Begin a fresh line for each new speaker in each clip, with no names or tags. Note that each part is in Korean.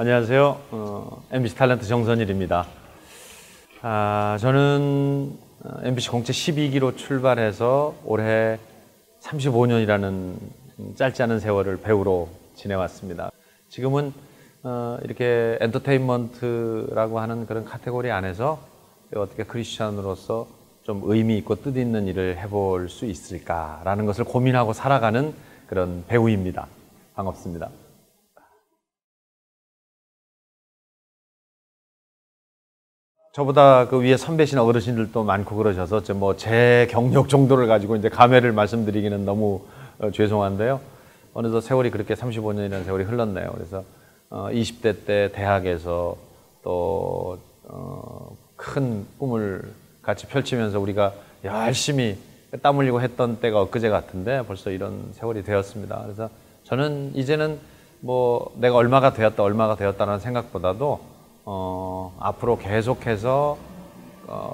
안녕하세요. MBC 탤런트 정선일입니다. 저는 MBC 공채 12기로 출발해서 올해 35년이라는 짧지 않은 세월을 배우로 지내왔습니다. 지금은 이렇게 엔터테인먼트라고 하는 그런 카테고리 안에서 어떻게 크리스찬으로서 좀 의미 있고 뜻 있는 일을 해볼 수 있을까라는 것을 고민하고 살아가는 그런 배우입니다. 반갑습니다. 저보다 그 위에 선배신 어르신들도 많고 그러셔서 제 경력 정도를 가지고 이제 감회를 말씀드리기는 너무 죄송한데요. 어느덧 세월이 그렇게 35년이라는 세월이 흘렀네요. 그래서 20대 때 대학에서 또 큰 꿈을 같이 펼치면서 우리가 열심히 땀 흘리고 했던 때가 엊그제 같은데 벌써 이런 세월이 되었습니다. 그래서 저는 이제는 내가 얼마가 되었다는 생각보다도 앞으로 계속해서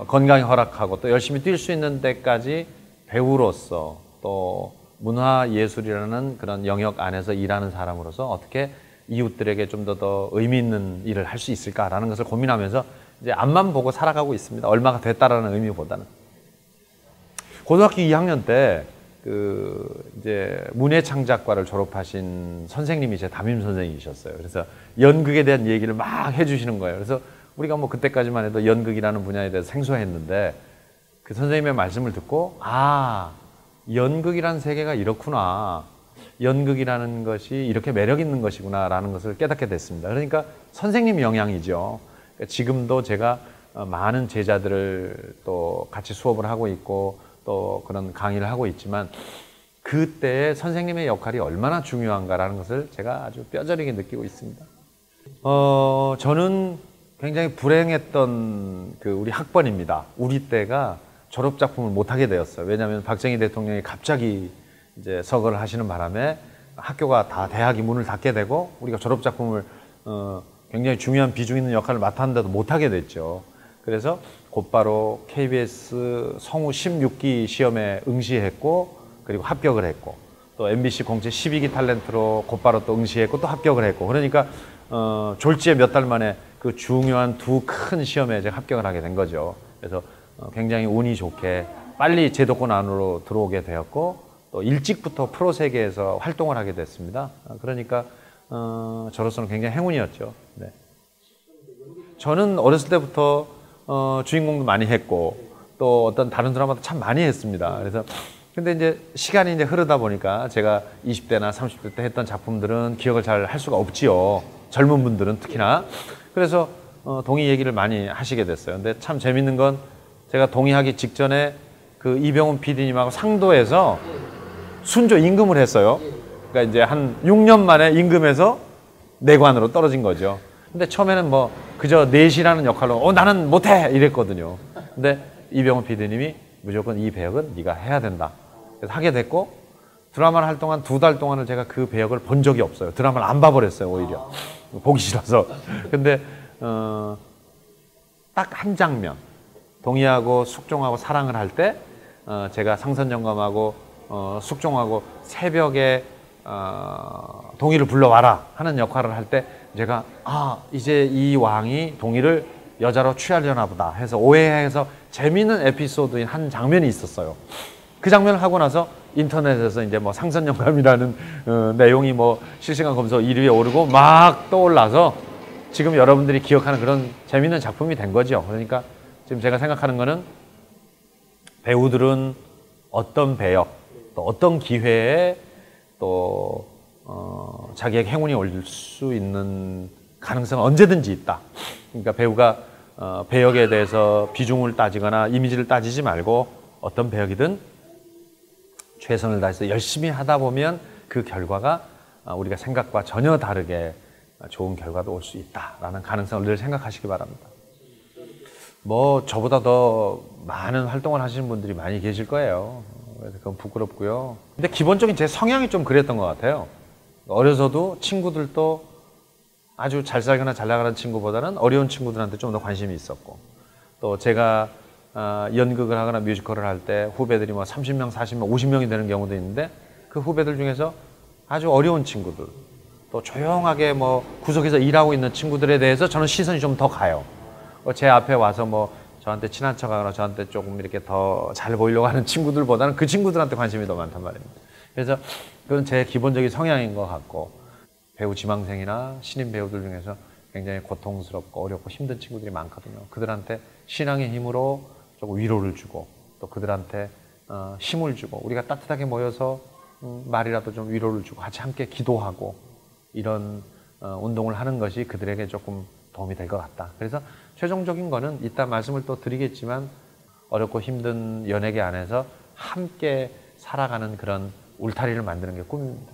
건강이 허락하고 또 열심히 뛸 수 있는 데까지 배우로서 또 문화예술이라는 그런 영역 안에서 일하는 사람으로서 어떻게 이웃들에게 좀 더 의미 있는 일을 할 수 있을까라는 것을 고민하면서 이제 앞만 보고 살아가고 있습니다. 얼마가 됐다라는 의미보다는. 고등학교 2학년 때 이제 문예창작과를 졸업하신 선생님이 제 담임 선생님이셨어요. 그래서 연극에 대한 얘기를 막 해주시는 거예요. 그래서 우리가 그때까지만 해도 연극이라는 분야에 대해서 생소했는데 그 선생님의 말씀을 듣고 연극이라는 세계가 이렇구나. 연극이라는 것이 이렇게 매력 있는 것이구나 라는 것을 깨닫게 됐습니다. 그러니까 선생님 영향이죠. 지금도 제가 많은 제자들을 또 같이 수업을 하고 있고 또 그런 강의를 하고 있지만 그때의 선생님의 역할이 얼마나 중요한가라는 것을 제가 아주 뼈저리게 느끼고 있습니다. 저는 굉장히 불행했던 우리 학번입니다. 우리 때가 졸업작품을 못하게 되었어요. 왜냐하면 박정희 대통령이 갑자기 이제 서거를 하시는 바람에 학교가 다 대학이 문을 닫게 되고 우리가 졸업작품을 굉장히 중요한 비중 있는 역할을 맡았는데도 못하게 됐죠. 그래서 곧바로 KBS 성우 16기 시험에 응시했고 그리고 합격을 했고 또 MBC 공채 12기 탤런트로 곧바로 또 응시했고 또 합격을 했고 그러니까 졸지에 몇 달 만에 그 중요한 두 큰 시험에 제가 합격을 하게 된 거죠. 그래서 굉장히 운이 좋게 빨리 제도권 안으로 들어오게 되었고 또 일찍부터 프로 세계에서 활동을 하게 됐습니다. 그러니까 저로서는 굉장히 행운이었죠. 네. 저는 어렸을 때부터 주인공도 많이 했고 또 어떤 다른 드라마도 참 많이 했습니다. 그래서 근데 이제 시간이 이제 흐르다 보니까 제가 20대나 30대 때 했던 작품들은 기억을 잘 할 수가 없지요. 젊은 분들은 특히나. 그래서 동의 얘기를 많이 하시게 됐어요. 근데 참 재밌는 건 제가 동의하기 직전에 그 이병훈 PD님하고 상도에서 순조 임금을 했어요. 그러니까 이제 한 6년 만에 임금에서 내관으로 떨어진 거죠. 근데 처음에는 그저 내시라는 역할로 나는 못해 이랬거든요. 근데 이병헌 PD님이 무조건 이 배역은 네가 해야 된다. 그래서 하게 됐고 드라마를 할 동안 2달 동안을 제가 그 배역을 본 적이 없어요. 드라마를 안 봐버렸어요. 오히려 보기 싫어서. 근데 딱 한 장면 동희하고 숙종하고 사랑을 할 때 제가 상선영감하고 숙종하고 새벽에 동희를 불러와라 하는 역할을 할 때 제가 이제 이 왕이 동희를 여자로 취하려나 보다 해서 오해해서 재미있는 에피소드인 한 장면이 있었어요. 그 장면을 하고 나서 인터넷에서 이제 상선영감이라는 내용이 실시간 검색 1위에 오르고 막 떠올라서 지금 여러분들이 기억하는 그런 재미있는 작품이 된 거죠. 그러니까 지금 제가 생각하는 거는 배우들은 어떤 배역 또 어떤 기회에 또 자기에게 행운이 올 수 있는 가능성은 언제든지 있다. 그러니까 배우가 배역에 대해서 비중을 따지거나 이미지를 따지지 말고 어떤 배역이든 최선을 다해서 열심히 하다 보면 그 결과가 우리가 생각과 전혀 다르게 좋은 결과도 올 수 있다라는 가능성을 늘 생각하시기 바랍니다. 저보다 더 많은 활동을 하시는 분들이 많이 계실 거예요. 그래서 그건 부끄럽고요. 근데 기본적인 제 성향이 좀 그랬던 것 같아요. 어려서도 친구들도 아주 잘 살거나 잘 나가는 친구보다는 어려운 친구들한테 좀 더 관심이 있었고 또 제가 연극을 하거나 뮤지컬을 할 때 후배들이 30명, 40명, 50명이 되는 경우도 있는데 그 후배들 중에서 아주 어려운 친구들 또 조용하게 뭐 구석에서 일하고 있는 친구들에 대해서 저는 시선이 좀 더 가요. 제 앞에 와서 뭐 저한테 친한 척하거나 저한테 조금 이렇게 더 잘 보이려고 하는 친구들보다는 그 친구들한테 관심이 더 많단 말입니다. 그래서 그건 제 기본적인 성향인 것 같고, 배우 지망생이나 신인 배우들 중에서 굉장히 고통스럽고 어렵고 힘든 친구들이 많거든요. 그들한테 신앙의 힘으로 조금 위로를 주고, 또 그들한테 힘을 주고, 우리가 따뜻하게 모여서 말이라도 좀 위로를 주고 같이 함께 기도하고 이런 운동을 하는 것이 그들에게 조금 도움이 될 것 같다. 그래서 최종적인 거는 이따 말씀을 또 드리겠지만, 어렵고 힘든 연예계 안에서 함께 살아가는 그런 울타리를 만드는 게 꿈입니다.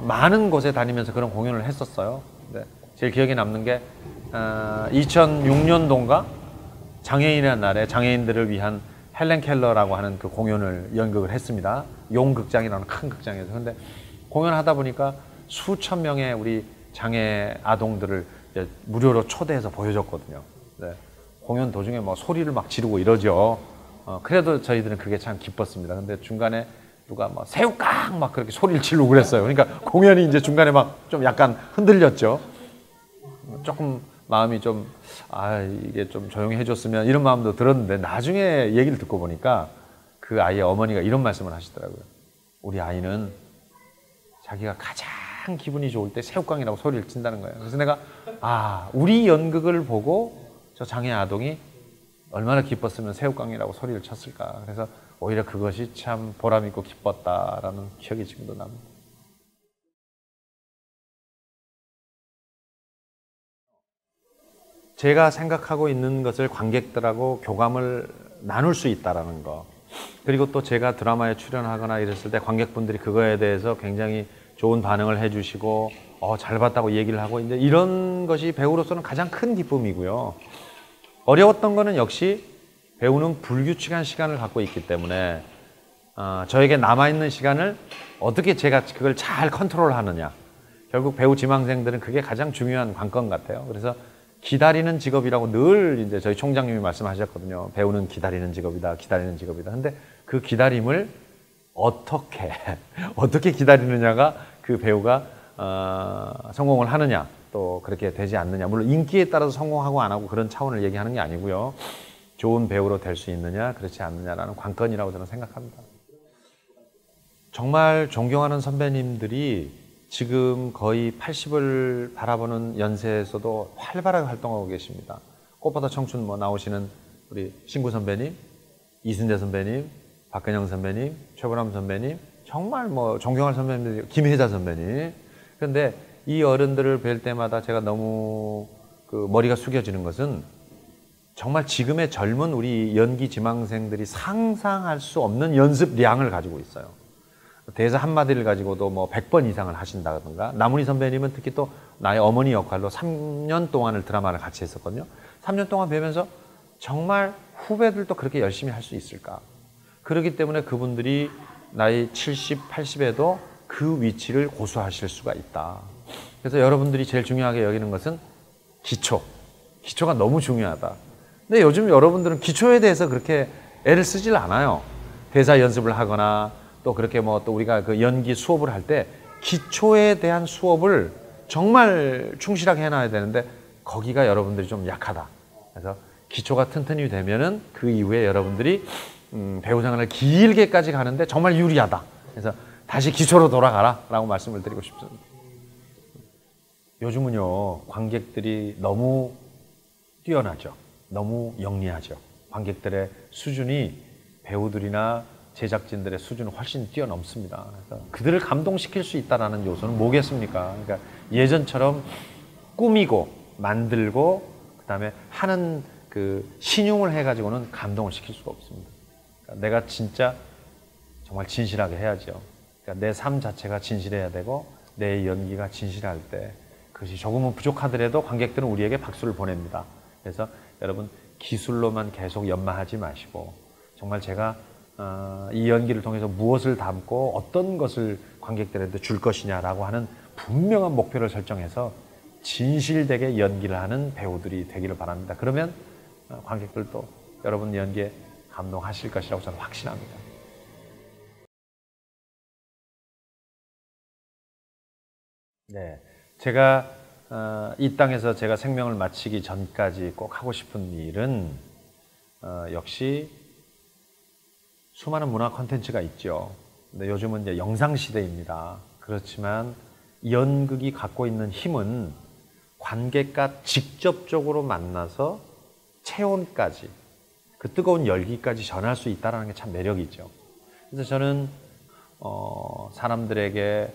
많은 곳에 다니면서 그런 공연을 했었어요. 네. 제일 기억에 남는 게 2006년도인가 장애인의 날에 장애인들을 위한 헬렌 켈러라고 하는 그 공연을 연극을 했습니다. 용극장이라는 큰 극장에서. 근데 공연하다 보니까 수천 명의 우리 장애 아동들을 이제 무료로 초대해서 보여줬거든요. 네. 공연 도중에 뭐 소리를 막 지르고 이러죠. 그래도 저희들은 그게 참 기뻤습니다. 근데 중간에 누가 뭐 새우깡 막 그렇게 소리를 지르고 그랬어요. 그러니까 공연이 이제 중간에 막 좀 약간 흔들렸죠. 조금 마음이 좀, 이게 좀 조용히 해줬으면 이런 마음도 들었는데, 나중에 얘기를 듣고 보니까 그 아이의 어머니가 이런 말씀을 하시더라고요. 우리 아이는 자기가 가장 기분이 좋을 때 새우깡이라고 소리를 친다는 거예요. 그래서 내가, 우리 연극을 보고 저 장애 아동이 얼마나 기뻤으면 새우깡이라고 소리를 쳤을까. 그래서 오히려 그것이 참 보람있고 기뻤다라는 기억이 지금도 납니다. 제가 생각하고 있는 것을 관객들하고 교감을 나눌 수 있다는 거, 그리고 또 제가 드라마에 출연하거나 이랬을 때 관객분들이 그거에 대해서 굉장히 좋은 반응을 해주시고 잘 봤다고 얘기를 하고, 이제 이런 것이 배우로서는 가장 큰 기쁨이고요. 어려웠던 거는 역시 배우는 불규칙한 시간을 갖고 있기 때문에 저에게 남아있는 시간을 어떻게 제가 그걸 잘 컨트롤하느냐, 결국 배우 지망생들은 그게 가장 중요한 관건 같아요. 그래서 기다리는 직업이라고 늘 이제 저희 총장님이 말씀하셨거든요. 배우는 기다리는 직업이다, 기다리는 직업이다. 근데 그 기다림을 어떻게 기다리느냐가 그 배우가 성공을 하느냐, 또 그렇게 되지 않느냐. 물론 인기에 따라서 성공하고 안 하고 그런 차원을 얘기하는 게 아니고요. 좋은 배우로 될 수 있느냐, 그렇지 않느냐라는 관건이라고 저는 생각합니다. 정말 존경하는 선배님들이 지금 거의 80을 바라보는 연세에서도 활발하게 활동하고 계십니다. 꽃보다 청춘 나오시는 우리 신구 선배님, 이순재 선배님, 박근영 선배님, 최보람 선배님, 정말 존경할 선배님들이, 김혜자 선배님. 그런데 이 어른들을 뵐 때마다 제가 너무 머리가 숙여지는 것은, 정말 지금의 젊은 우리 연기 지망생들이 상상할 수 없는 연습량을 가지고 있어요. 대사 한마디를 가지고도 100번 이상을 하신다든가, 나문희 선배님은 특히 또 나의 어머니 역할로 3년 동안을 드라마를 같이 했었거든요. 3년 동안 뵈면서 정말 후배들도 그렇게 열심히 할 수 있을까? 그렇기 때문에 그분들이 나이 70, 80에도 그 위치를 고수하실 수가 있다. 그래서 여러분들이 제일 중요하게 여기는 것은 기초가 너무 중요하다. 근데 요즘 여러분들은 기초에 대해서 그렇게 애를 쓰질 않아요. 대사 연습을 하거나 또 그렇게 또 우리가 그 연기 수업을 할 때 기초에 대한 수업을 정말 충실하게 해놔야 되는데, 거기가 여러분들이 좀 약하다. 그래서 기초가 튼튼히 되면은 그 이후에 여러분들이 배우 생활을 길게까지 가는데 정말 유리하다. 그래서 다시 기초로 돌아가라 라고 말씀을 드리고 싶습니다. 요즘은요, 관객들이 너무 뛰어나죠. 너무 영리하죠. 관객들의 수준이 배우들이나 제작진들의 수준을 훨씬 뛰어넘습니다. 그래서 그들을 감동시킬 수 있다는 요소는 뭐겠습니까? 그러니까 예전처럼 꾸미고 만들고 그다음에 하는 그 신용을 해가지고는 감동을 시킬 수가 없습니다. 그러니까 내가 진짜 정말 진실하게 해야죠. 그러니까 내 삶 자체가 진실해야 되고 내 연기가 진실할 때 그것이 조금은 부족하더라도 관객들은 우리에게 박수를 보냅니다. 그래서 여러분, 기술로만 계속 연마하지 마시고, 정말 제가 이 연기를 통해서 무엇을 담고 어떤 것을 관객들한테 줄 것이냐라고 하는 분명한 목표를 설정해서 진실되게 연기를 하는 배우들이 되기를 바랍니다. 그러면 관객들도 여러분 연기에 감동하실 것이라고 저는 확신합니다. 네, 제가 이 땅에서 제가 생명을 마치기 전까지 꼭 하고 싶은 일은 역시 수많은 문화 콘텐츠가 있죠. 근데 요즘은 이제 영상 시대입니다. 그렇지만 연극이 갖고 있는 힘은 관객과 직접적으로 만나서 체온까지, 그 뜨거운 열기까지 전할 수 있다는 게 참 매력이죠. 그래서 저는 사람들에게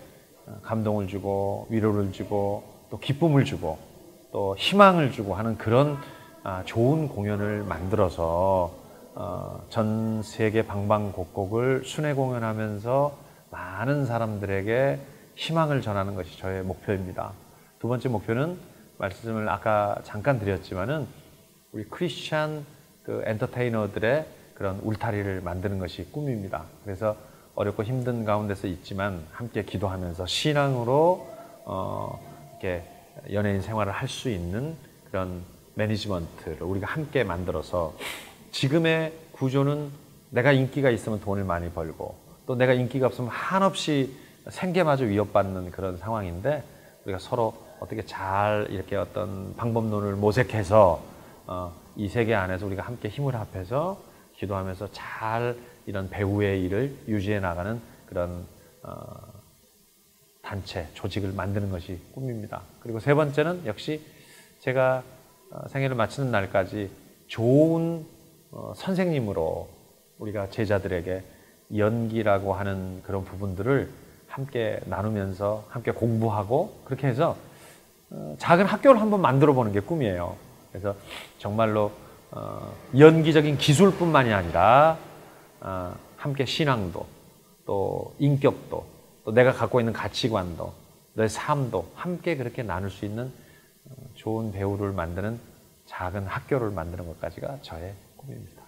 감동을 주고 위로를 주고 또 기쁨을 주고 또 희망을 주고 하는 그런 좋은 공연을 만들어서 전 세계 방방곡곡을 순회 공연하면서 많은 사람들에게 희망을 전하는 것이 저의 목표입니다. 두 번째 목표는 말씀을 아까 잠깐 드렸지만은 우리 크리스찬 그 엔터테이너들의 그런 울타리를 만드는 것이 꿈입니다. 그래서 어렵고 힘든 가운데서 있지만 함께 기도하면서 신앙으로 이렇게 연예인 생활을 할 수 있는 그런 매니지먼트를 우리가 함께 만들어서, 지금의 구조는 내가 인기가 있으면 돈을 많이 벌고 또 내가 인기가 없으면 한없이 생계마저 위협받는 그런 상황인데, 우리가 서로 어떻게 잘 이렇게 어떤 방법론을 모색해서 이 세계 안에서 우리가 함께 힘을 합해서 기도하면서 잘 이런 배우의 일을 유지해 나가는 그런 단체, 조직을 만드는 것이 꿈입니다. 그리고 세 번째는 역시 제가 생애를 마치는 날까지 좋은 선생님으로 우리가 제자들에게 연기라고 하는 그런 부분들을 함께 나누면서 함께 공부하고 그렇게 해서 작은 학교를 한번 만들어 보는 게 꿈이에요. 그래서 정말로 연기적인 기술뿐만이 아니라 함께 신앙도 또 인격도 또 내가 갖고 있는 가치관도 너의 삶도 함께 그렇게 나눌 수 있는 좋은 배우를 만드는 작은 학교를 만드는 것까지가 저의 꿈입니다.